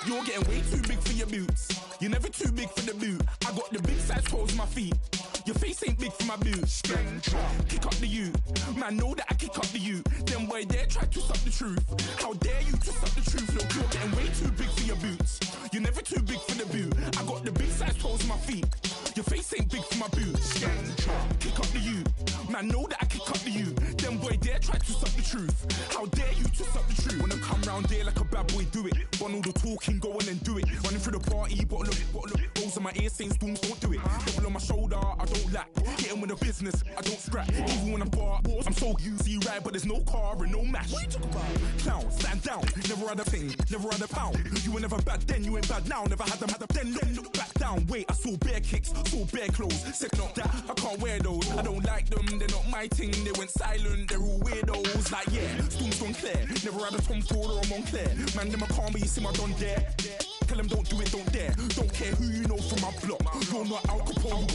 You're getting way too big for your boots. You're never too big for the boot. I got the big size toes on my feet. Your face ain't big for my boots. Kick up the you. Man, know that I kick up the you. Them boy there try to stop the truth. How dare you to stop the truth? Look, you're getting way too big for your boots. You're never too big for the boot. I got the big size toes on my feet. Your face ain't big for my boots. Kick up the you. Man, know that I kick up the you. Them boy there try to stop the truth. How dare you to stop the truth? When I come round there like a bad boy, do it. Want all the talking, go on and do it. Running through the party, bottle up. Rolls on my ear saying spoons, don't do it. Double on my shoulder, I don't lack. Getting with the business, I don't scrap. Even when I'm bar, I'm so easy right, but there's no car and no match. What you talk about? Clown, stand down. Never had a thing, never had a pound. You were never bad then, you ain't bad now. Never had them, then look back down. Wait, I saw bare kicks, saw bare clothes. Said not that, I can't wear those. I don't like them, they're not my thing. They went silent, they're all weirdos. Like yeah, Storm's gone clear. Never had a Tom Ford or a Montclair. Man, them a calm, but you see my don there. Tell them don't do it, don't dare. Don't care who you know from my block. You're not Al Capone,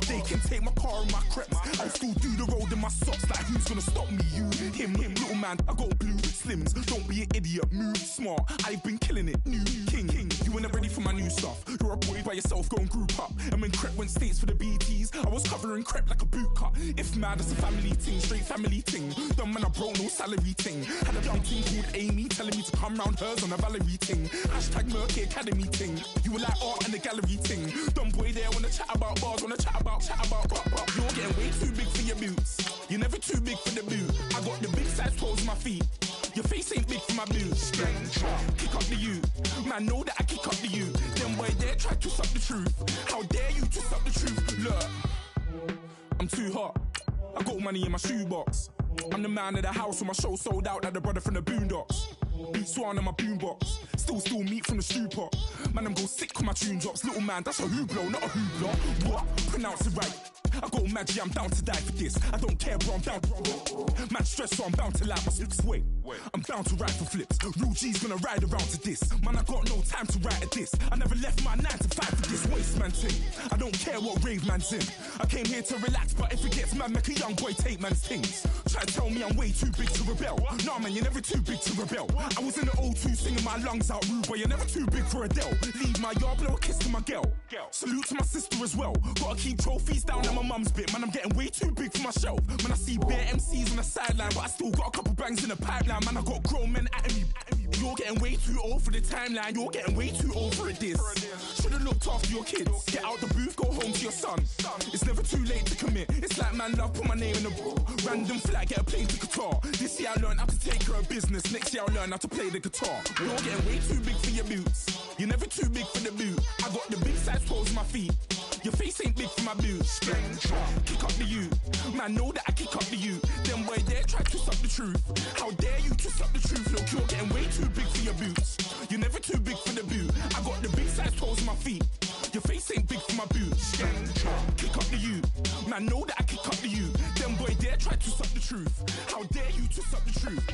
they can take my car and my creps. I'll still do the road in my socks. Like who's gonna stop me? You, him, little man. I got blue slims. Don't be an idiot, move smart. I've been killing it, new king. You were never ready for my new stuff. You're a boy by yourself, go and group up. And when Crep went states for the BTs, I was covering Crep like a boot cut. If mad, it's a family ting, straight family ting. Dumb man, I broke no salary ting. Had a young ting called Amy telling me to come round hers on a Valerie ting. Hashtag Murky Academy ting. You were like art and the gallery ting. Dumb boy there wanna chat about bars, wanna chat about. You're getting way too big for your boots. You're never too big for the boot. I got the big size toes on my feet. Your face ain't big for my boots. Kick up the you. Man, know that I kick up the you. Them boy there try to stop the truth. How dare you to stop the truth? Look, I'm too hot. I got money in my shoebox. I'm the man of the house when my show sold out like the brother from the Boondocks. Beat Swan on my boombox. Still meat from the stew pot. Man, I'm go sick with my tune drops. Little man, that's a hooplo, not a hoopla. What? Pronounce it right. I got magic, I'm down to die for this. I don't care, bro, I'm down. Man, stress, so I'm bound to like my slips. Wait, I'm bound to ride for flips. Real G's gonna ride around to this. Man, I got no time to write at this. I never left my 9 to 5 for this waste man thing. I don't care what rave man's in. I came here to relax, but if it gets mad, make a young boy take man's things. Try to tell me I'm way too big to rebel. Nah, man, you're never too big to rebel. I was in the O2 singing my lungs out rude, but you're never too big for Adele. Leave my yard, blow a kiss to my girl. Salute to my sister as well. Gotta keep trophies down at my mum's bit. Man, I'm getting way too big for my shelf. Man, I see bare MCs on the sideline, but I still got a couple bangs in the pipeline. Man, I got grown men at me. You're getting way too old for the timeline. You're getting way too old for a diss. Should've looked after your kids. Get out the booth, go home to your son. It's never too late to commit. It's like man love, put my name in the book. Random flat, get a plane to Qatar. This year I learned how to take care of business. Next year I learn how to play the guitar. You're getting way too big for your boots. You're never too big for the boot. I got the big size toes on my feet. Your face ain't big for my boots. Kick up the you. Man, know that I kick up the you. Them boy there try to stop the truth. How dare you to stop the truth? Look, you're getting way too big for your boots. You're never too big for the boot. I got the big size toes on my feet. Your face ain't big for my boots. Kick up the you. Man, know that I kick up the you. Them boy there try to stop the truth. How dare you to stop the truth?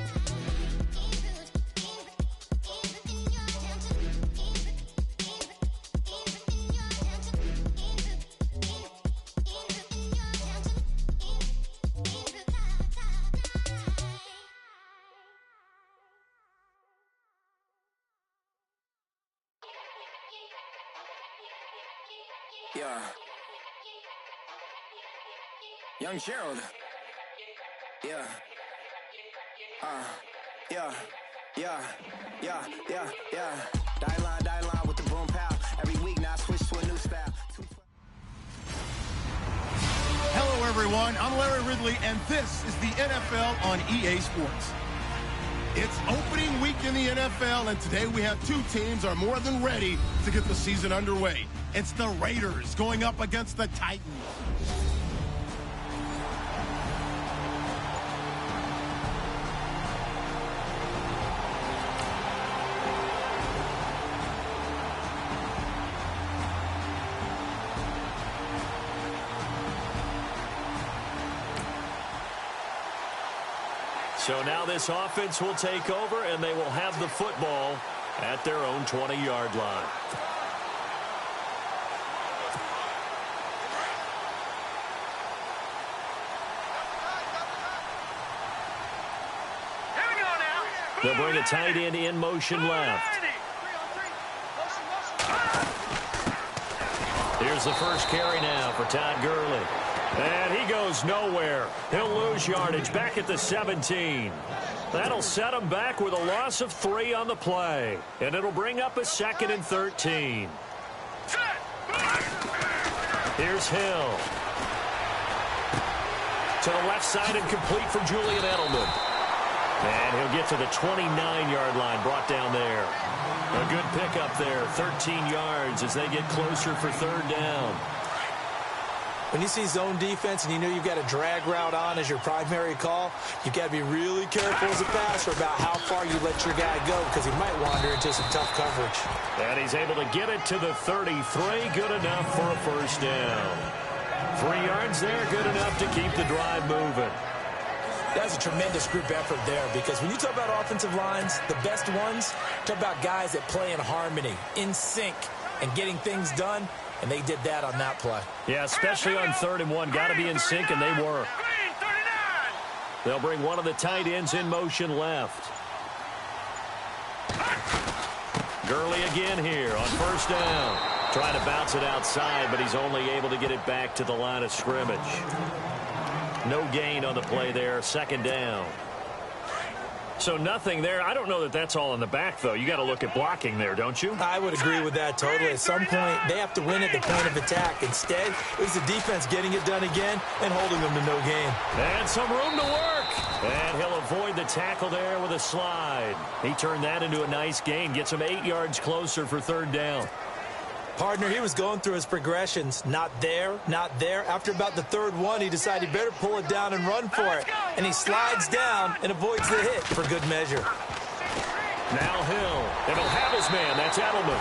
Yeah. Young Gerald. Yeah. Yeah. Die line with the boom pow. Every week now I switch to a new style. Hello, everyone. I'm Larry Ridley, and this is the NFL on EA Sports. It's opening week in the NFL, and today we have two teams are more than ready to get the season underway. It's the Raiders going up against the Titans. So now this offense will take over, and they will have the football at their own 20-yard line. They'll bring a tight end in motion left. Here's the first carry now for Todd Gurley. And he goes nowhere. He'll lose yardage back at the 17. That'll set him back with a loss of 3 on the play. And it'll bring up a 2nd and 13. Here's Hill. To the left side and complete for Julian Edelman. And he'll get to the 29-yard line, brought down there. A good pickup there, 13 yards as they get closer for 3rd down. When you see zone defense and you know you've got a drag route on as your primary call, you've got to be really careful as a passer about how far you let your guy go because he might wander into some tough coverage. And he's able to get it to the 33, good enough for a 1st down. 3 yards there, good enough to keep the drive moving. That's a tremendous group effort there because when you talk about offensive lines, the best ones, talk about guys that play in harmony, in sync, and getting things done, and they did that on that play. Yeah, especially on 3rd and 1. Got to be in sync, and they were. They'll bring one of the tight ends in motion left. Gurley again here on 1st down. Trying to bounce it outside, but he's only able to get it back to the line of scrimmage. No gain on the play there, 2nd down. So nothing there. I don't know that that's all in the back, though. You got to look at blocking there, don't you? I would agree with that totally. At some point, they have to win at the point of attack. Instead, it was the defense getting it done again and holding them to no gain. And some room to work. And he'll avoid the tackle there with a slide. He turned that into a nice gain. Gets him 8 yards closer for 3rd down. Partner, he was going through his progressions. Not there, not there. After about the 3rd one, he decided he better pull it down and run for it. And he slides down and avoids the hit for good measure. Now Hill. And he'll have his man. That's Edelman.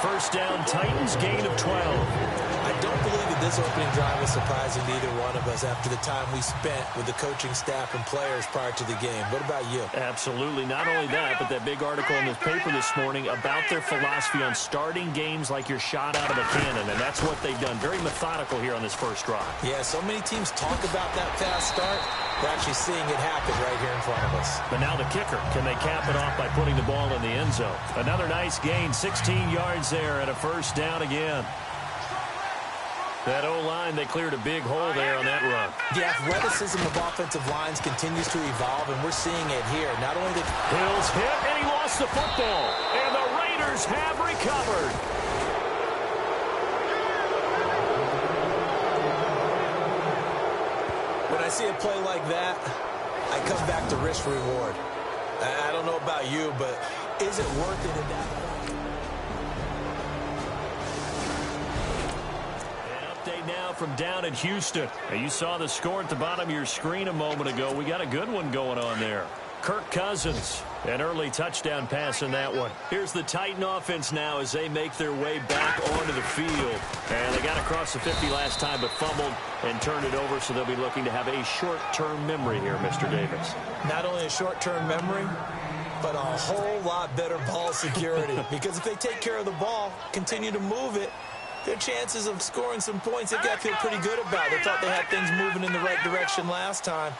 1st down, Titans, gain of 12. I don't believe that this opening drive was surprising to either one of us after the time we spent with the coaching staff and players prior to the game. What about you? Absolutely. Not only that, but that big article in the paper this morning about their philosophy on starting games like you're shot out of a cannon, and that's what they've done. Very methodical here on this first drive. Yeah, so many teams talk about that fast start. We're actually seeing it happen right here in front of us. But now the kicker. Can they cap it off by putting the ball in the end zone? Another nice gain, 16 yards there at a 1st down again. That O-line, they cleared a big hole there on that run. The athleticism of offensive lines continues to evolve, and we're seeing it here. Not only the Hill's hit, and he lost the football. And the Raiders have recovered. When I see a play like that, I come back to risk reward. I don't know about you, but is it worth it at that point? Now from down in Houston. You saw the score at the bottom of your screen a moment ago. We got a good one going on there. Kirk Cousins, an early touchdown pass in that one. Here's the Titan offense now as they make their way back onto the field. And they got across the 50 last time but fumbled and turned it over, so they'll be looking to have a short-term memory here, Mr. Davis. Not only a short-term memory, but a whole lot better ball security. Because if they take care of the ball, continue to move it, their chances of scoring some points, they've got to feel pretty good about. They thought they had things moving in the right direction last time.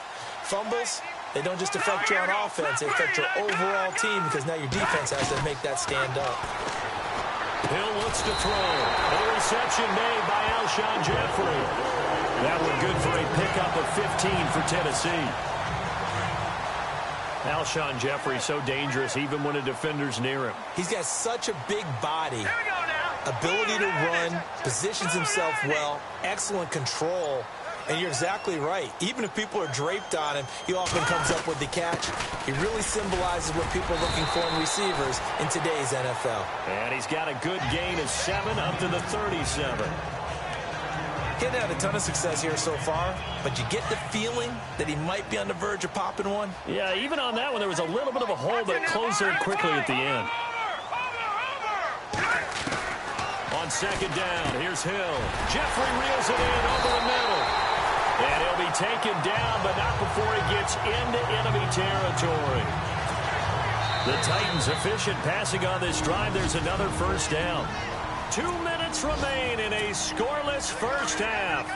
Fumbles, they don't just affect you on offense, they affect your overall team because now your defense has to make that stand up. Hill looks to throw. A reception made by Alshon Jeffrey. That one good for a pickup of 15 for Tennessee. Alshon Jeffrey so dangerous even when a defender's near him. He's got such a big body. Ability to run, positions himself well, excellent control, and you're exactly right. Even if people are draped on him, he often comes up with the catch. He really symbolizes what people are looking for in receivers in today's NFL. And he's got a good gain of 7 up to the 37. He hasn't had a ton of success here so far, but you get the feeling that he might be on the verge of popping one. Yeah, even on that one, there was a little bit of a hole that closed there quickly at the end. On 2nd down, here's Hill. Jeffrey reels it in over the middle. And he'll be taken down, but not before he gets into enemy territory. The Titans efficient passing on this drive. There's another first down. 2 minutes remain in a scoreless first half.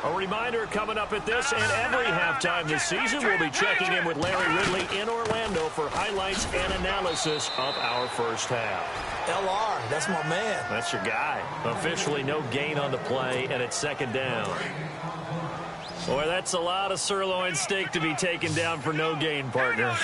A reminder coming up at this and every halftime this season, we'll be checking in with Larry Ridley in Orlando for highlights and analysis of our first half. LR, that's my man. That's your guy. Officially no gain on the play, and it's second down. Boy, that's a lot of sirloin steak to be taken down for no gain, partner.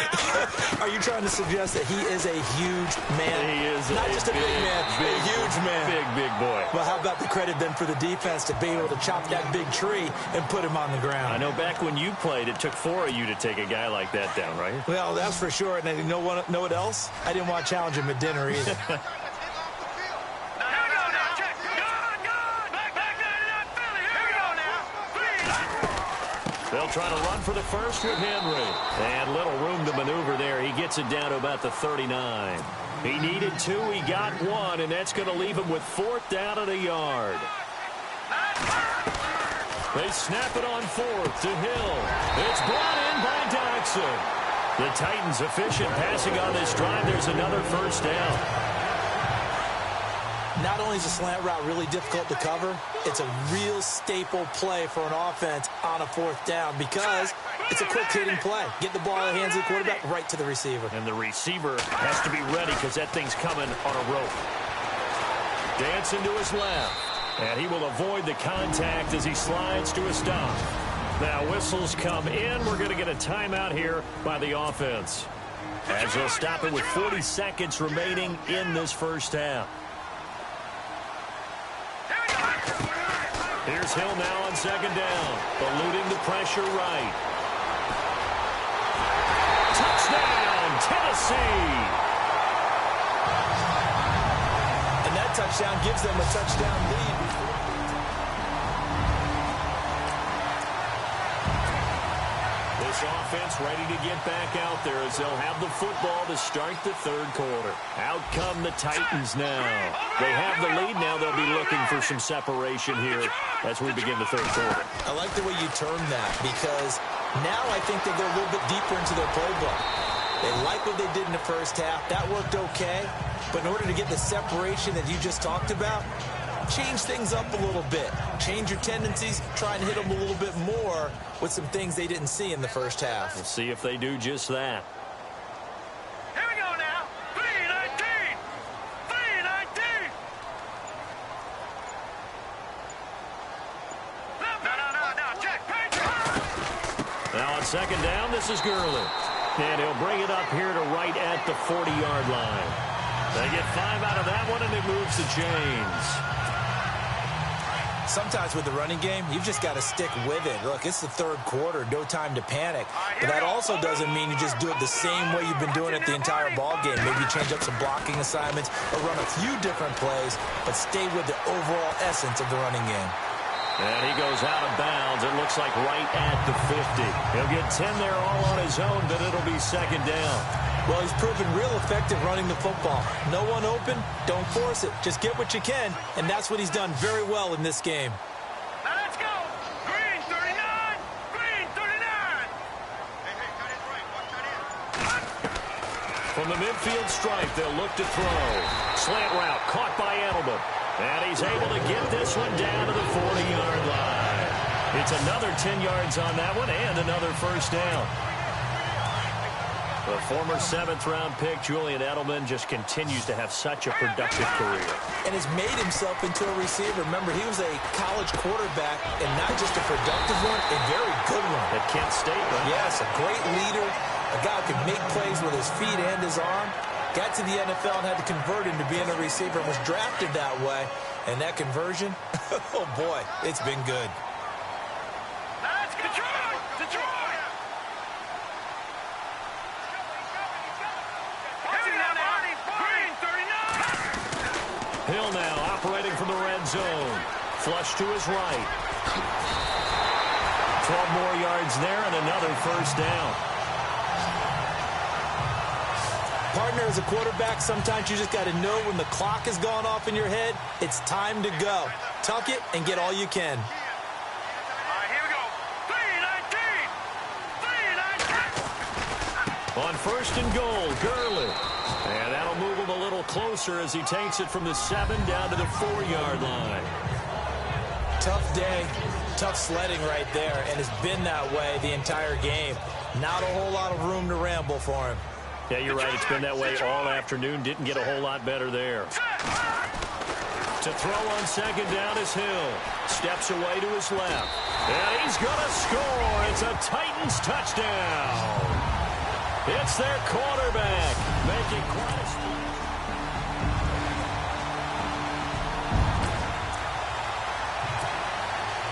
Are you trying to suggest that he is a huge man? He is not just a big man, a huge man. Big boy. Well, how about the credit then for the defense to be able to chop that big tree and put him on the ground? I know back when you played, it took 4 of you to take a guy like that down, right? Well, that's for sure. And you know what else? I didn't want to challenge him at dinner either. They'll try to run for the first with Henry. And little room to maneuver there. He gets it down to about the 39. He needed 2. He got 1, and that's going to leave him with 4th down and a yard. They snap it on 4th to Hill. It's brought in by Doxson. The Titans efficient passing on this drive. There's another first down. Not only is a slant route really difficult to cover, it's a real staple play for an offense on a 4th down because it's a quick-hitting play. Get the ball in the hands of the quarterback right to the receiver. And the receiver has to be ready because that thing's coming on a rope. Dancing to his left. And he will avoid the contact as he slides to a stop. Now whistles come in. We're going to get a timeout here by the offense, as they'll stop it with 40 seconds remaining in this first half. Here's Hill now on second down, eluding the pressure right. Touchdown, Tennessee! And that touchdown gives them a touchdown lead. This offense ready to get back out there as they'll have the football to start the third quarter. Out come the Titans now. They have the lead now. They'll be looking for some separation here as we begin the third quarter. I like the way you term that because now I think they go a little bit deeper into their playbook. They like what they did in the first half. That worked okay. But in order to get the separation that you just talked about, change things up a little bit. Change your tendencies. Try and hit them a little bit more with some things they didn't see in the first half. We'll see if they do just that. Here we go now. 3-19. 3-19. No, check. Now on second down, this is Gurley. And he'll bring it up here to right at the 40-yard line. They get 5 out of that one, and it moves the chains. Sometimes with the running game, you've just got to stick with it. Look, it's the third quarter, no time to panic. But that also doesn't mean you just do it the same way you've been doing it the entire ball game. Maybe change up some blocking assignments or run a few different plays, but stay with the overall essence of the running game. And he goes out of bounds. It looks like right at the 50. He'll get 10 there all on his own, but it'll be second down. Well, he's proven real effective running the football. No one open, don't force it. Just get what you can, and that's what he's done very well in this game. Now let's go. Green 39. Green 39. From the midfield stripe, they'll look to throw. Slant route caught by Edelman. And he's able to get this one down to the 40-yard line. It's another 10 yards on that one and another first down. The former 7th-round pick, Julian Edelman, just continues to have such a productive career. And has made himself into a receiver. Remember, he was a college quarterback, and not just a productive one, a very good one. At Kent State, right? Yes, a great leader, a guy who can make plays with his feet and his arm. Got to the NFL and had to convert into being a receiver and was drafted that way. And that conversion, oh boy, it's been good. Let's go. Detroit. Green 39. Hill now operating from the red zone. Flush to his right. 12 more yards there and another first down. Partner, as a quarterback, sometimes you just got to know when the clock has gone off in your head, it's time to go. Tuck it and get all you can. All right, here we go. 3-19. 3-19. On first and goal, Gurley. And that'll move him a little closer as he takes it from the 7 down to the 4-yard line. Tough day, tough sledding right there, and it's been that way the entire game. Not a whole lot of room to ramble for him. Yeah, you're right. It's been that way all afternoon. Didn't get a whole lot better there. To throw on second down is Hill. Steps away to his left. And he's going to score. It's a Titans touchdown. It's their quarterback making quite a splash.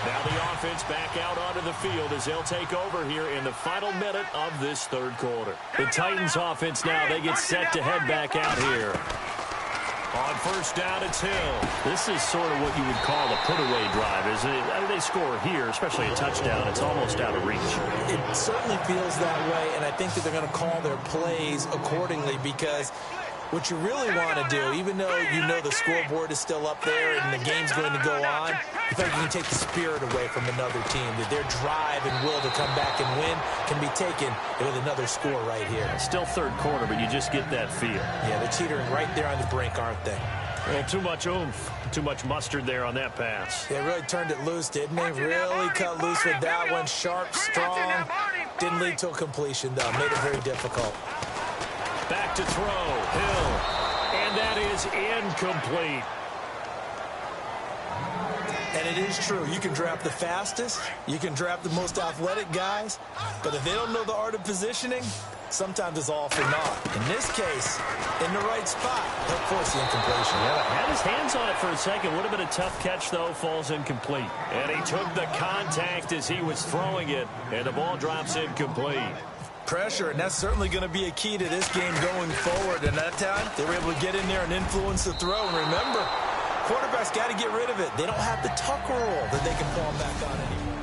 Now the offense back out onto the field as they'll take over here in the final minute of this third quarter. The Titans offense now, they get set to head back out here. On first down, it's Hill. This is sort of what you would call a put-away drive, isn't it? I mean, they score here, especially a touchdown. It's almost out of reach. It certainly feels that way, and I think that they're going to call their plays accordingly because what you really want to do, even though you know the scoreboard is still up there and the game's going to go on, you think you can take the spirit away from another team, that their drive and will to come back and win can be taken with another score right here. Still third quarter, but you just get that feel. Yeah, they're teetering right there on the brink, aren't they? Well, too much oomph, too much mustard there on that pass. They really turned it loose, didn't they? Really cut loose with that one. Sharp, strong. Didn't lead to a completion, though. Made it very difficult. Back to throw, Hill, and that is incomplete. And it is true. You can draft the fastest. You can draft the most athletic guys. But if they don't know the art of positioning, sometimes it's all for naught. In this case, in the right spot, they'll force the incompletion. Yeah, had his hands on it for a second. Would have been a tough catch, though. Falls incomplete. And he took the contact as he was throwing it, and the ball drops incomplete. Pressure, and that's certainly going to be a key to this game going forward. And that time, they were able to get in there and influence the throw. And remember, quarterbacks got to get rid of it. They don't have the tuck roll that they can fall back on anymore.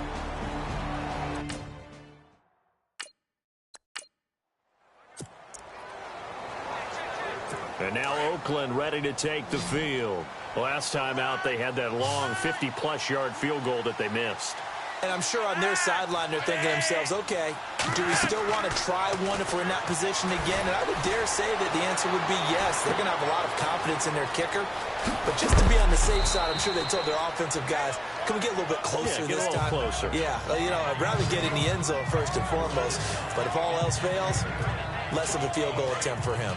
And now Oakland ready to take the field. Last time out, they had that long 50-plus yard field goal that they missed. And I'm sure on their sideline they're thinking to themselves, okay, do we still want to try one if we're in that position again? And I would dare say that the answer would be yes. They're going to have a lot of confidence in their kicker. But just to be on the safe side, I'm sure they told their offensive guys, can we get a little bit closer this time? Closer. Yeah, you know, I'd rather get in the end zone first and foremost. But if all else fails, less of a field goal attempt for him.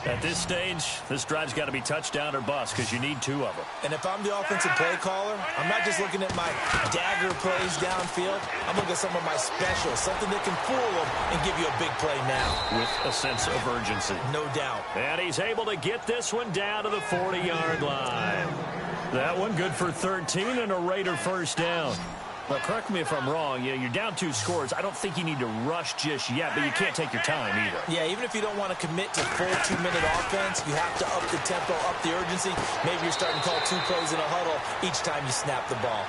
At this stage, this drive's got to be touchdown or bust because you need 2 of them. And if I'm the offensive play caller, I'm not just looking at my dagger plays downfield. I'm looking at some of my specials, something that can fool them and give you a big play now. With a sense of urgency. No doubt. And he's able to get this one down to the 40-yard line. That one good for 13 and a Raider first down. Well, correct me if I'm wrong. Yeah, you're down 2 scores. I don't think you need to rush just yet, but you can't take your time either. Yeah, even if you don't want to commit to full 2-minute offense, you have to up the tempo, up the urgency. Maybe you're starting to call 2 plays in a huddle each time you snap the ball.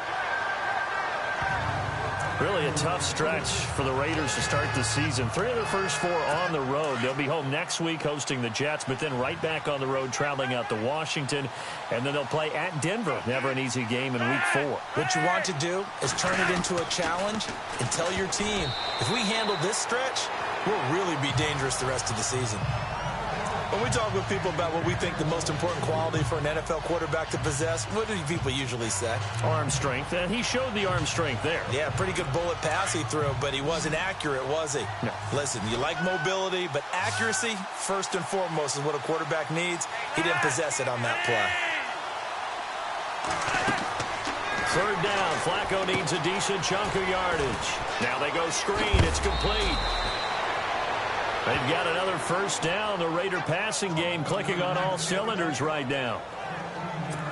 Really a tough stretch for the Raiders to start the season. 3 of their first 4 on the road. They'll be home next week hosting the Jets, but then right back on the road traveling out to Washington. And then they'll play at Denver. Never an easy game in week 4. What you want to do is turn it into a challenge and tell your team, if we handle this stretch, we'll really be dangerous the rest of the season. When we talk with people about what we think the most important quality for an NFL quarterback to possess, what do people usually say? Arm strength, and he showed the arm strength there. Yeah, pretty good bullet pass he threw, but he wasn't accurate, was he? No. Listen, you like mobility, but accuracy, first and foremost, is what a quarterback needs. He didn't possess it on that play. Third down, Flacco needs a decent chunk of yardage. Now they go screen, it's complete. They've got another first down. The Raider passing game clicking on all cylinders right now.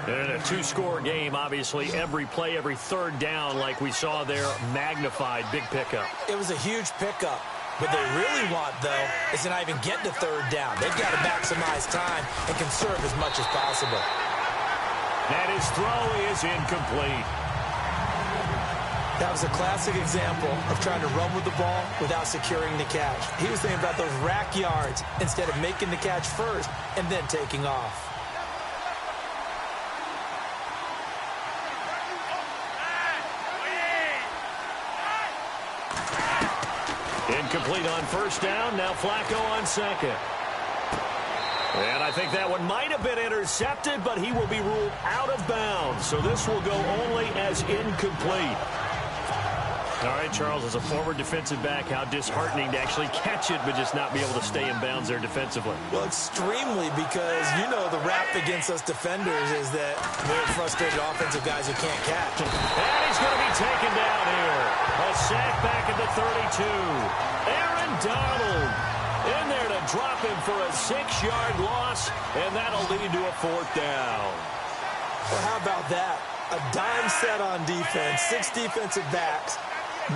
And a 2-score game, obviously, every play, every third down, like we saw there, magnified, big pickup. It was a huge pickup. What they really want, though, is to not even get to third down. They've got to maximize time and conserve as much as possible. And his throw is incomplete. That was a classic example of trying to run with the ball without securing the catch. He was thinking about those rack yards instead of making the catch first and then taking off. Incomplete on first down. Now Flacco on second. And I think that one might have been intercepted, but he will be ruled out of bounds. So this will go only as incomplete. All right, Charles, as a forward defensive back, how disheartening to actually catch it but just not be able to stay in bounds there defensively. Well, extremely, because, you know, the rap against us defenders is that we're frustrated offensive guys who can't catch. And he's going to be taken down here. A sack back at the 32. Aaron Donald in there to drop him for a 6-yard loss, and that'll lead to a 4th down. Well, how about that? A dime set on defense, 6 defensive backs.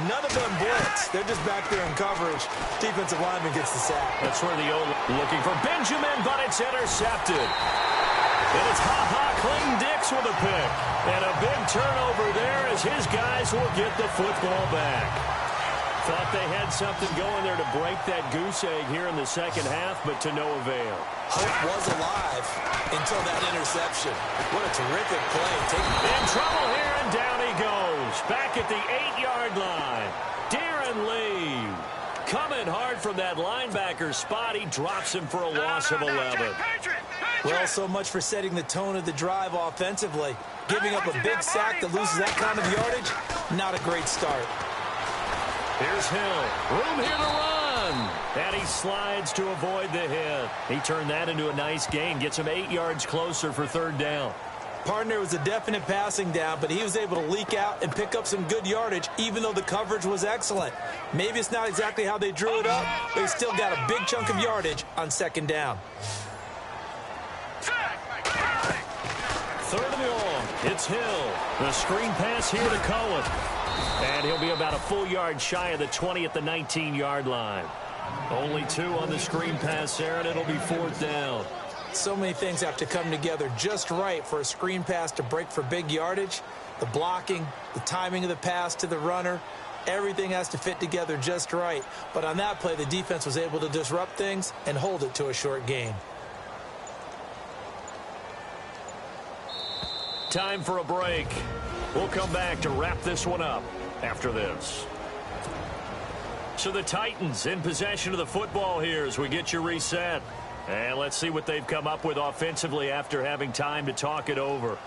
None of them blitz. They're just back there in coverage. Defensive lineman gets the sack. That's where the looking for Benjamin, but it's intercepted. And it's Clayton-Dix with a pick. And a big turnover there as his guys will get the football back. Thought they had something going there to break that goose egg here in the second half, but to no avail. Hope was alive until that interception. What a terrific play. In trouble here, and down he goes. Back at the 8-yard line. Darren Lee coming hard from that linebacker spot. He drops him for a loss of 11. Well, so much for setting the tone of the drive offensively. Giving up a big sack that loses that kind of yardage, not a great start. Here's Hill. Room here to run. And he slides to avoid the hit. He turned that into a nice gain. Gets him 8 yards closer for 3rd down. Partner was a definite passing down, but he was able to leak out and pick up some good yardage, even though the coverage was excellent. Maybe it's not exactly how they drew it up, but he still got a big chunk of yardage on 2nd down. 3rd and long. It's Hill. The screen pass here to Cohen. And he'll be about a full yard shy of the 20 at the 19-yard line. Only 2 on the screen pass there, and it'll be 4th down. So many things have to come together just right for a screen pass to break for big yardage. The blocking, the timing of the pass to the runner, everything has to fit together just right. But on that play, the defense was able to disrupt things and hold it to a short gain. Time for a break. We'll come back to wrap this one up after this. So the Titans in possession of the football here as we get you reset. And let's see what they've come up with offensively after having time to talk it over.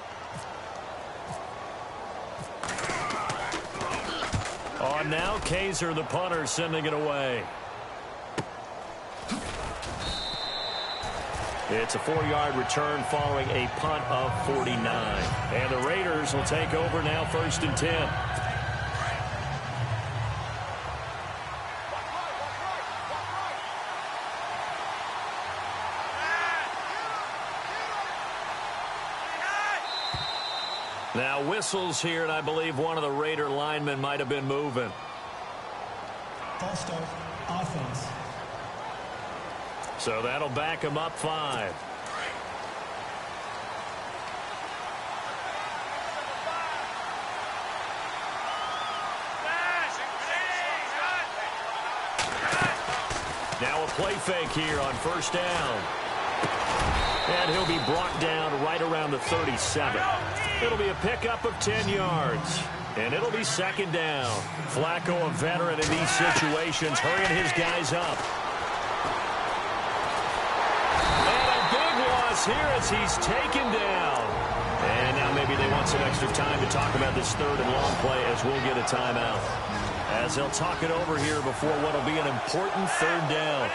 On now, Kaiser, the punter, sending it away. It's a 4-yard return following a punt of 49. And the Raiders will take over now, 1st and 10. Now whistles here, and I believe one of the Raider linemen might have been moving. False start, offense. So that'll back him up 5. Now a play fake here on 1st down. And he'll be brought down right around the 37. It'll be a pickup of 10 yards. And it'll be 2nd down. Flacco, a veteran in these situations, hurrying his guys up. And a big loss here as he's taken down. And now maybe they want some extra time to talk about this 3rd and long play as we'll get a timeout. As they'll talk it over here before what will be an important 3rd down.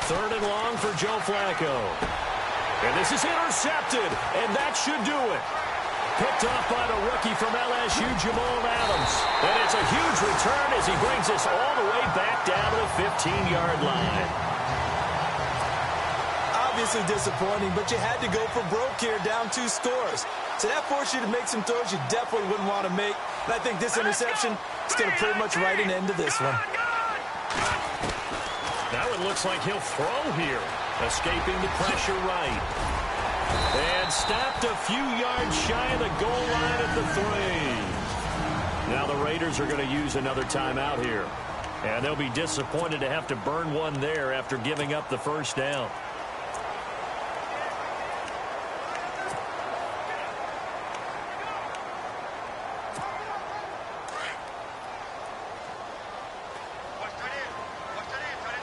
3rd and long for Joe Flacco. And this is intercepted, and that should do it. Picked off by the rookie from LSU, Jamal Adams. And it's a huge return as he brings us all the way back down to the 15-yard line. Obviously disappointing, but you had to go for broke here, down 2 scores. So that forced you to make some throws you definitely wouldn't want to make. And I think this interception is going to pretty much write an end to this one. Now it looks like he'll throw here. Escaping the pressure right. And stopped a few yards shy of the goal line at the 3. Now the Raiders are going to use another timeout here. And they'll be disappointed to have to burn one there after giving up the 1st down.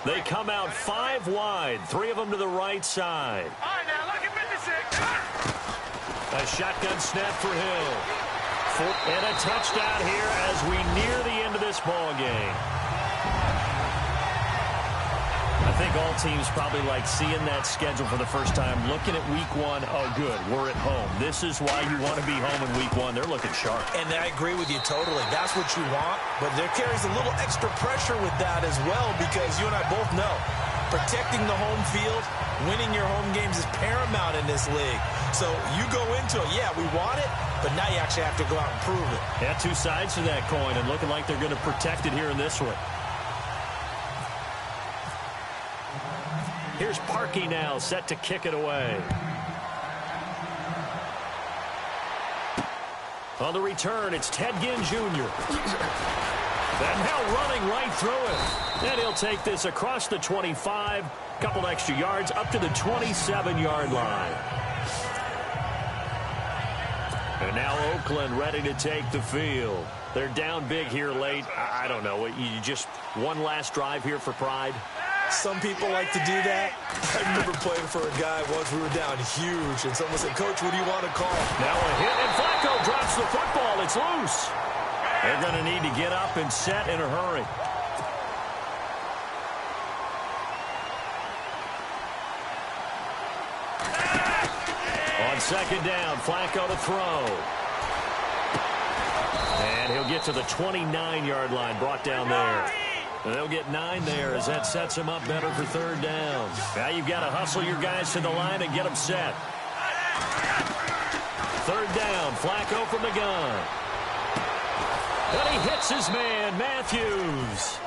They come out 5 wide, 3 of them to the right side. All right, now, look at 56. A shotgun snap for Hill. And a touchdown here as we near the end of this ball game. I think all teams probably like seeing that schedule for the first time, looking at week 1. Oh, good, we're at home. This is why you want to be home in week 1. They're looking sharp. And I agree with you totally. That's what you want, but there carries a little extra pressure with that as well, because you and I both know protecting the home field, winning your home games is paramount in this league. So you go into it, yeah, we want it, but now you actually have to go out and prove it. Yeah, 2 sides to that coin, and looking like they're going to protect it here in this one. Here's Parkey now, set to kick it away. On the return, it's Ted Ginn Jr. And now running right through it. And he'll take this across the 25, couple extra yards up to the 27-yard line. And now Oakland ready to take the field. They're down big here late. I don't know. You just one last drive here for pride? Some people like to do that. I remember playing for a guy once. We were down huge, and someone said, Coach, what do you want to call? Now a hit, and Flacco drops the football. It's loose. They're going to need to get up and set in a hurry. On second down, Flacco to throw. And he'll get to the 29-yard line, brought down there. And they'll get 9 there as that sets them up better for third down. Now you've got to hustle your guys to the line and get them set. Third down, Flacco from the gun. And he hits his man, Matthews.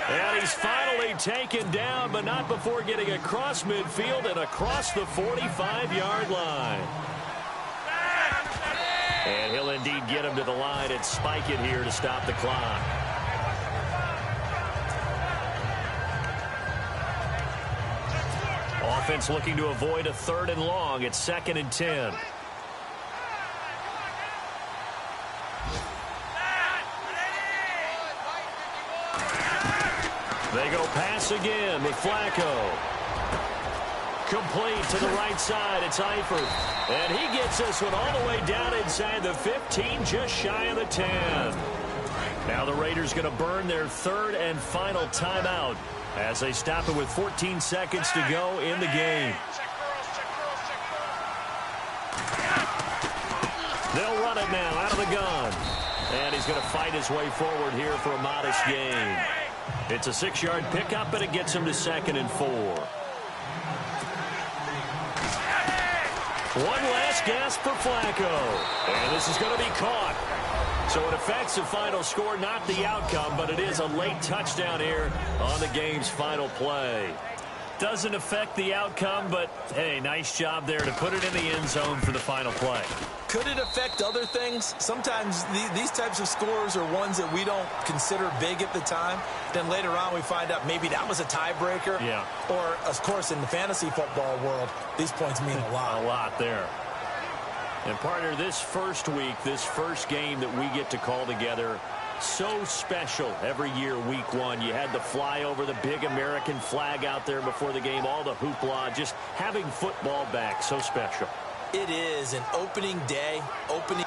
And he's finally taken down, but not before getting across midfield and across the 45-yard line. And he'll indeed get him to the line and spike it here to stop the clock. Offense looking to avoid a 3rd and long. It's 2nd and 10. They go pass again with Flacco. Complete to the right side. It's Eifert. And he gets this one all the way down inside the 15, just shy of the 10. Now the Raiders going to burn their 3rd and final timeout as they stop it with 14 seconds to go in the game. They'll run it now out of the gun. And he's going to fight his way forward here for a modest gain. It's a 6-yard pickup, and it gets him to 2nd and 4. One last gasp for Flacco. And this is going to be caught. So it affects the final score, not the outcome, but it is a late touchdown here on the game's final play. Doesn't affect the outcome, but, hey, nice job there to put it in the end zone for the final play. Could it affect other things? Sometimes these types of scores are ones that we don't consider big at the time. Then later on we find out maybe that was a tiebreaker. Yeah. Or, of course, in the fantasy football world, these points mean a lot. A lot there. And, partner, this first week, this first game that we get to call together, so special every year, week 1. You had the flyover, the big American flag out there before the game, all the hoopla, just having football back, so special. It is an opening day, opening.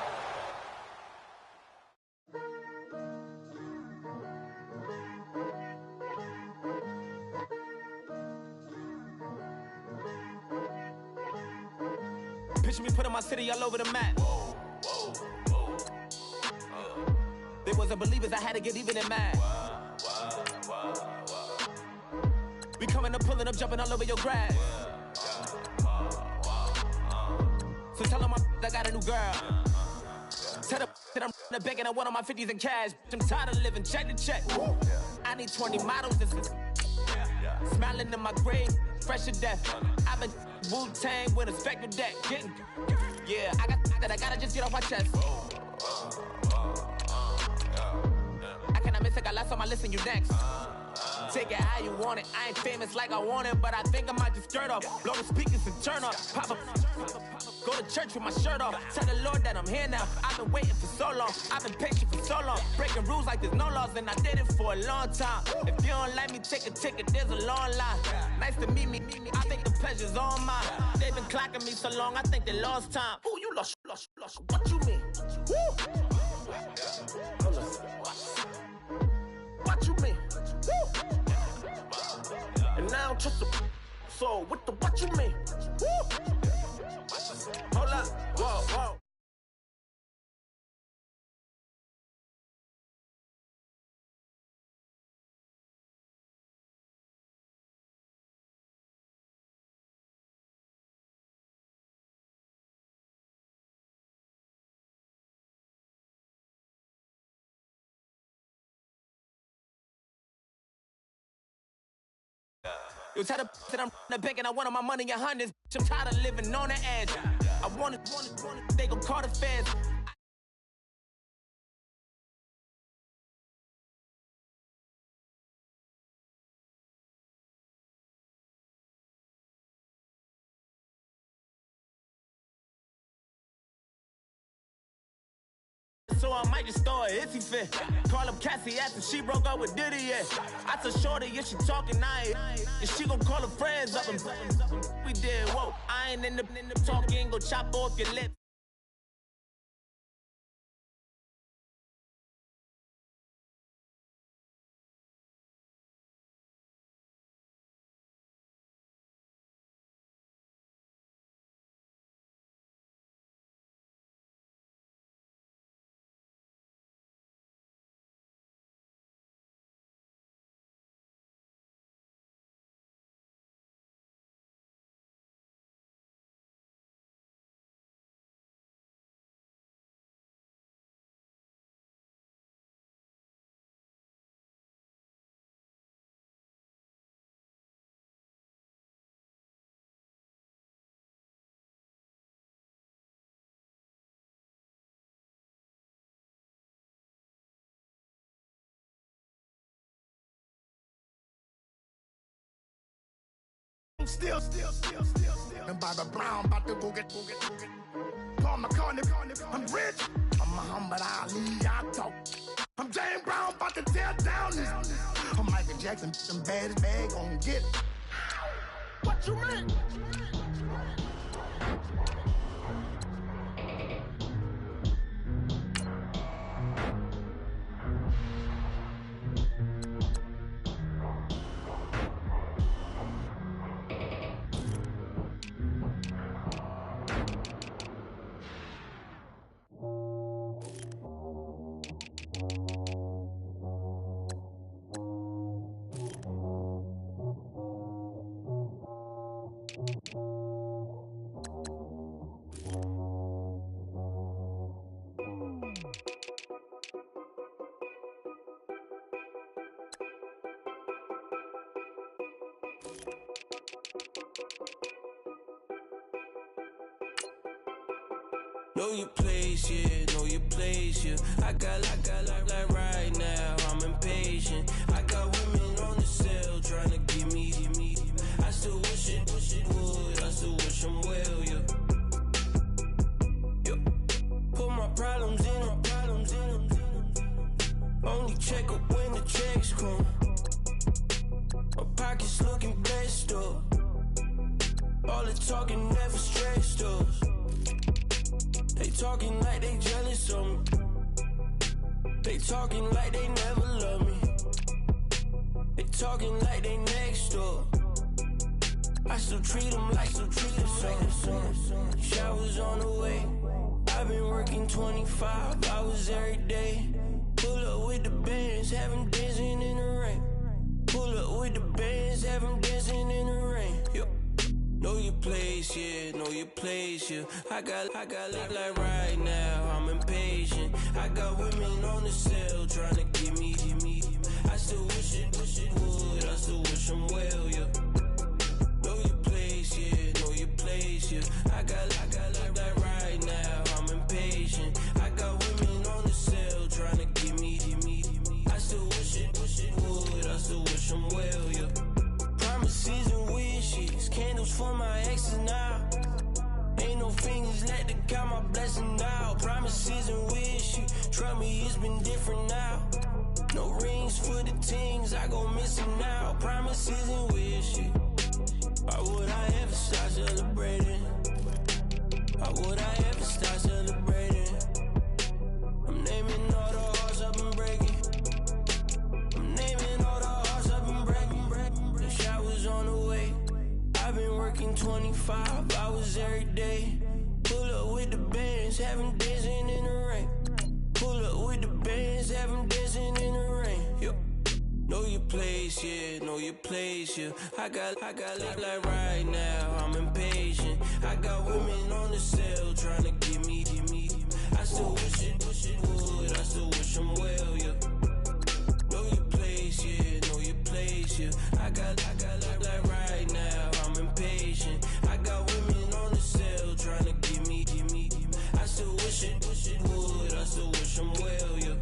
Picture me putting my city all over the map. They wasn't believers, I had to get even in mad. We coming up, pulling up, jumping all over your grass. So tell them I got a new girl. Tell them that I'm the bank and I want on my 50s in cash. I'm tired of living check to check. I need 20 models. Smiling in my grave, fresh to death. I've been Wu-Tang with a spectre deck. Yeah, I got that. I gotta just get off my chest. I cannot miss it. Got last on my list and you next. Take it how you want it. I ain't famous like I want it, but I think I might just skirt off. Blow the speakers and turn up. Pop up. Go to church with my shirt off. Tell the Lord that I'm here now. I've been waiting for so long. I've been patient for so long. Breaking rules like there's no laws, and I did it for a long time. If you don't like me, take a ticket. There's a long line. Nice to meet me. I think the pleasure's all mine. They've been clocking me so long, I think they lost time. Ooh, you lost. What you mean? Woo! What you mean? Woo! And now I don't trust the so what the what you mean? Woo! Hold up, whoa. You tell the that I'm the bank and I want all my money in hundreds. I'm tired of living on the edge. I want it, they gon' call the feds. So I might just throw a hissy fit. Call up Cassie after she broke up with Diddy, yeah. I told Shorty if she talking, and she gon' call her friends up and we did, whoa. I ain't in the talking, go chop off your lips. Still. And Barbara Brown about to go get. Paul McCartney, I'm rich. I'm Muhammad Ali, I talk. I'm James Brown about to tear down this. I'm Michael Jackson, some bad as bad gon' get. What you mean? Know your place, yeah, know your place, yeah. I got like right now, I'm impatient. I got women on the cell trying to give me. I still wish it would, I still wish I'm well, yeah. Put my problems in. Only check up when the checks come. My pockets looking blessed up. All the talking never stressed us. They talking like they jealous of me. They talking like they never love me. They talking like they next door. I still treat them like some. Showers on the way. I've been working 25 hours every day. Pull up with the bands, have them dancing in the rain. Pull up with the bands, have them dancing in the rain. Know your place, yeah, know your place, yeah. I got like right now, I'm impatient. I got women on the cell trying to give me. I still wish it would, I still wish I'm well, yeah. Know your place, yeah, know your place, yeah. I got like right now, I'm impatient. I got women on the cell trying to give me. I still wish it would, I still wish I'm well. for my exes now. Ain't no fingers left to count my blessing now. Promises and wish, trust me, it's been different now. No rings for the things, I go missing now. Promises and wish, why would I ever stop celebrating? Why would I ever stop celebrating? I'm naming all the hearts I've been breaking. I'm naming all the hearts I've been breaking. The shower's on the way. I've been working 25 hours every day. Pull up with the bands, have them dancing in the rain. Pull up with the bands, have them dancing in the rain. Yo. Know your place, yeah, know your place, yeah. I got like right now, I'm impatient. I got women on the cell trying to give me. I still wish it would, I still wish them well, yeah. Know your place, yeah, know your place, yeah. I got like right now, I'm impatient. I got women on the cell trying to give me. I still wish it would, I still wish them well, yeah.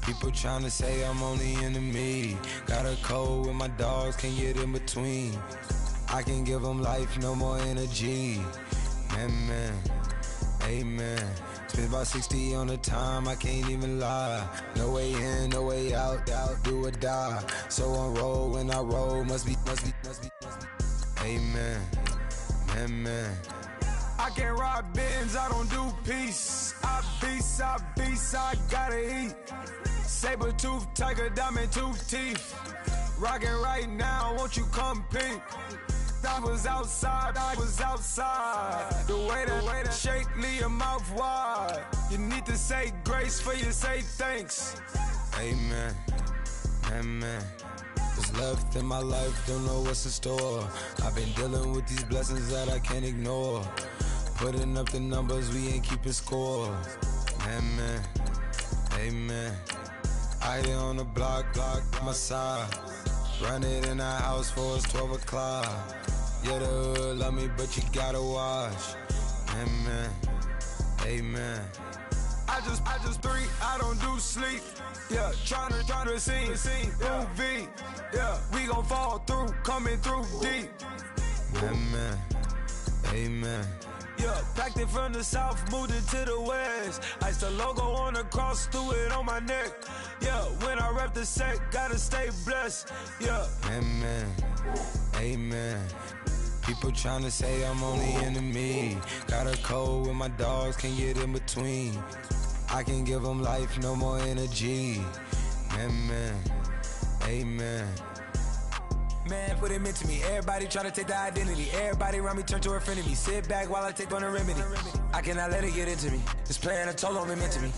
People tryna say I'm on the enemy. Got a code with my dogs, can't get in between. I can give them life, no more energy. Man, amen. Spent about 60 on the time, I can't even lie. No way in, no way out, do or die. So on roll, when I roll, must be. Amen, man. I can't ride Benz, I don't do peace. I beast, I gotta eat. Saber-tooth, tiger, diamond tooth teeth. Rockin' right now, won't you come peep? I was outside. The way that shake, leave your mouth wide. You need to say grace for you say thanks. Amen, What's left in my life, don't know what's in store. I've been dealing with these blessings that I can't ignore. Putting up the numbers, we ain't keeping score. Amen. I here on the block, my side. Run it in the house for it's 12 o'clock. Yeah, the hood love me, but you gotta watch. Amen. I just three, I don't do sleep. Yeah, tryna see movie. Yeah, we gon' fall through, coming through deep. Amen. Yeah, packed it from the south, moved it to the west. Iced the logo on the cross, threw it on my neck. Yeah, when I rep the set, gotta stay blessed. Yeah. Amen. People tryna say I'm on the enemy. Got a code with my dogs, can't get in between. I can give them life, no more energy. Amen. Man, put him into me. Everybody try to take the identity. Everybody around me turn to a friend of me. Sit back while I take on the remedy. I cannot let it get into me. This playing a toll on me, meant to me.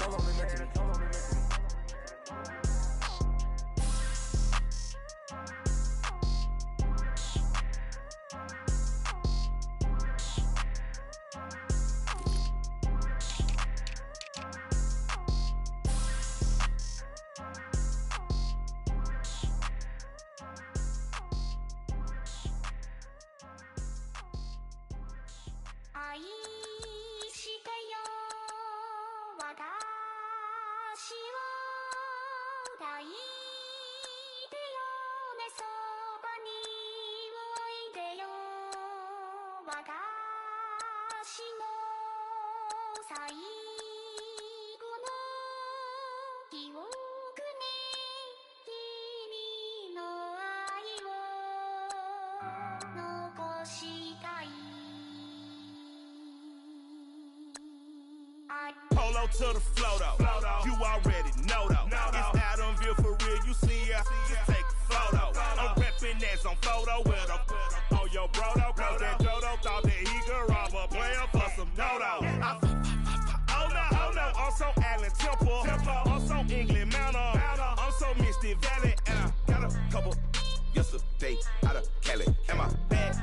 Polo to the flow though, you already know though. It's Adamville for real, you see ya, just take a photo. I'm reppin' that's on photo with a on your bro though, cause that Jodo thought that he could rob a player for some no-no. Oh no, I'm so Allen Temple, I'm so England Manor, I'm so Misty Valley, and a couple yesterday out of Cali. And my bag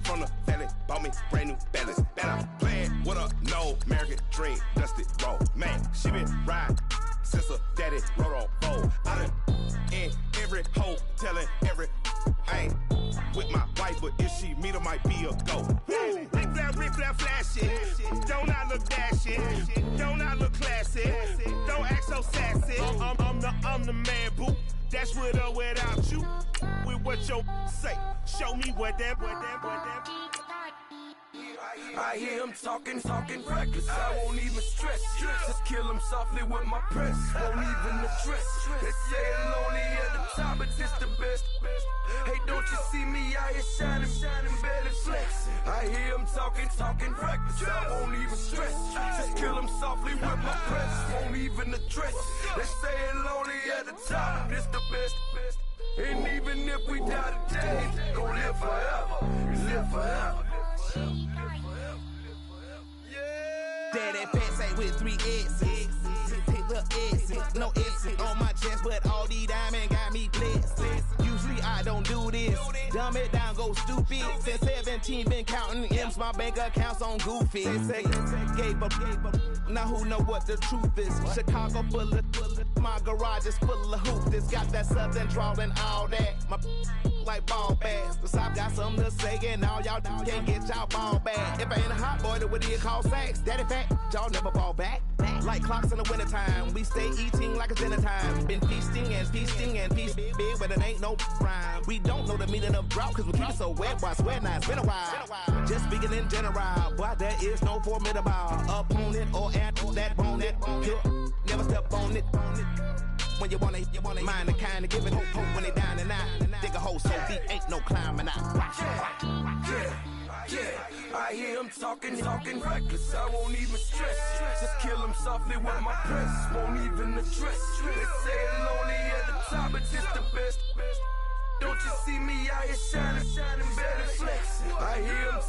from the valley bought me brand new balance. And I'm playing with a no American dream, dusted roll. Man, she been riding since her daddy rode on bowl. I done in every hole, telling every I ain't with my wife, but if she meet her, might be a go. Rick flat, flashy. Don't I look dashy? Don't I look classy? Don't act so sassy. I'm the man, boo. That's with or without you. With what your say. Show me what that. I hear him talking reckless. I won't even stress. Just kill him softly with my press. Won't even address. They say it lonely at the top, but this the best. Hey, don't you see me out here shining, barely flexing? I hear him talking reckless. I won't even stress. Just kill him softly with my press. Won't even address. They say it lonely at the top, but this the best. And even if we die today, gon' live forever. Live forever. Daddy pants ain't with 3 X's. Take the X's, no X's on my chest, but all these diamonds got me blessed. Usually I don't do this. Dumb it down, go stupid. Since 17 been counting M's, my bank accounts on Goofy. Say gave up. Now who know what the truth is? Chicago full of my garage is full of hoops. It's got that southern drawl and all that. My like ball bags. The South got something to say, and all y'all can't get y'all ball back. If I ain't a hot boy, then what do you call sex? Daddy fat, y'all never fall back. Like clocks in the wintertime, we stay eating like it's dinner time. Been feasting and feasting big, but it ain't no rhyme. We don't know the meaning of drought, cause we keep it so wet, boy, I swear now it's been a while. Just speaking in general, boy, there is no formidable opponent or at that bone that never step on it. When you wanna mind the kind of give it hope when they down and out. Dig a hole so deep, ain't no climbing out. Yeah, I hear him talking reckless. I won't even stress. Just kill him softly with my press. Won't even address. They say it lonely at the top, but this the best. Don't you see me out here shining, better flexing? I hear him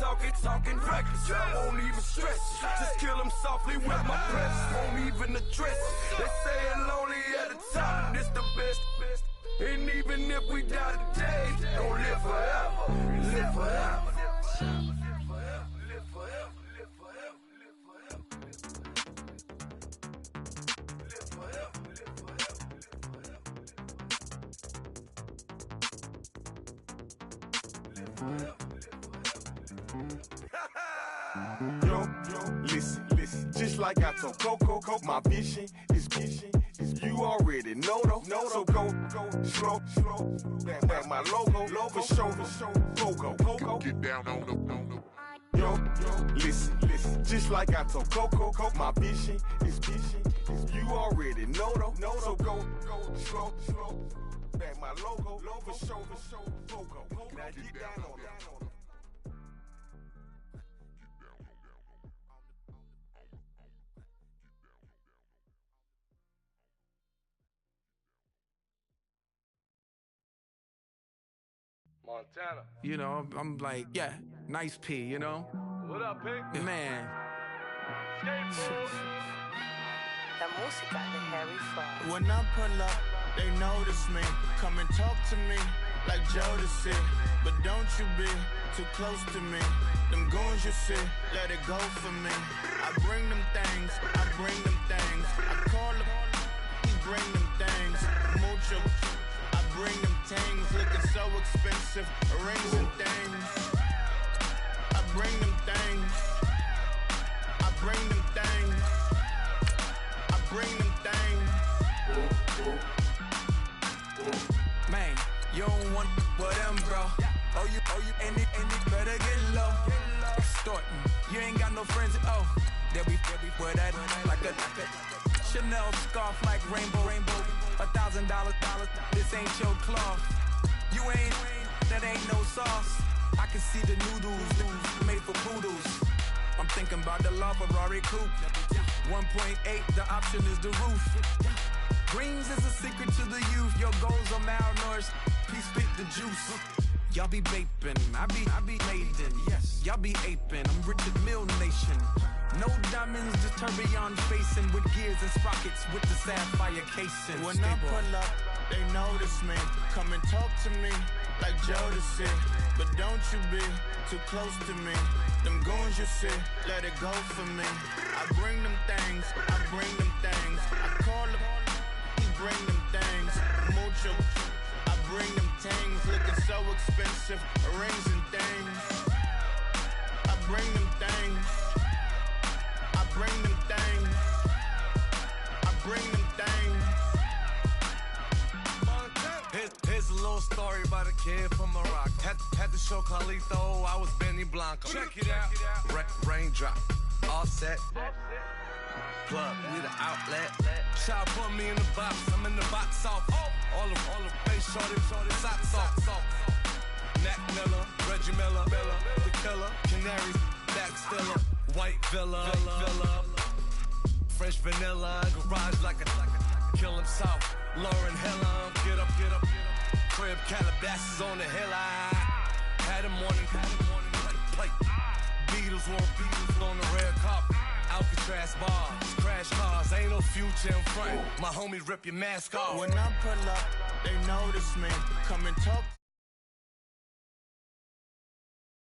talking reckless. I won't even stress. Just kill him softly with my press. Won't even address. They say it lonely at the top, this the best. And even if we die today, don't live forever. Live forever. Yo, listen, just like I told Coco, my vision is you already know though. So go slow, back my logo, for show, go. Get down on the. Yo, listen, just like I told Coco, my vision is you already know though. So go slow, back my logo, for show, go. Now get down on that. Montana. You know, I'm like, yeah, nice P, you know? What up, Pig? Man. La música de Harry Fraud. When I pull up, they notice me. Come and talk to me like Jodeci. But don't you be too close to me. Them goons you see, let it go for me. I bring them things, I call them, he bring them things. Mucho, I bring them things. Looking so expensive, rings and things. I bring them things. I bring them things. I bring them things. Man, you don't want with them, bro. Oh, you, and it better get low. Extorting, you ain't got no friends. Oh, they'll be with that like a Chanel scarf like rainbow. $1,000, this ain't your cloth. You ain't, that ain't no sauce. I can see the noodles made for poodles. I'm thinking about the LaFerrari coupe. 1.8, the option is the roof. Greens is a secret to the youth. Your goals are malnourished. Peace, spit the juice. Y'all be vaping, I be laden. Yes, y'all be aping. I'm Richard Mill Nation. No diamonds, just tourbillon facing with gears and sprockets with the sapphire casing. When I pull up, they notice me. Come and talk to me like Jodeci. But don't you be too close to me. Them goons you see, let it go for me. I bring them things, I bring them things. I call them, he bring them things. Mucho, I bring them things. Looking so expensive, rings and things. I bring them things. I bring them things. I bring them things. Here's a little story about a kid from Morocco. Had to show Carlito I was Benny Blanco. Check it out. Raindrop, offset. Plug, we the outlet. Shot put me in the box. I'm in the box off. All the face shorty, socks off. Nat Miller, Reggie Miller, the killer, Canaries, back stiller, white villa, French vanilla, garage like a kill him soft. Lauren Hiller, get up. Crib Calabasas on the hill. I had him morning plate. Beatles on the red carpet. Alcatraz bars, crash cars, ain't no future in front. My homies rip your mask off. When I pull up, they notice me. Come and talk.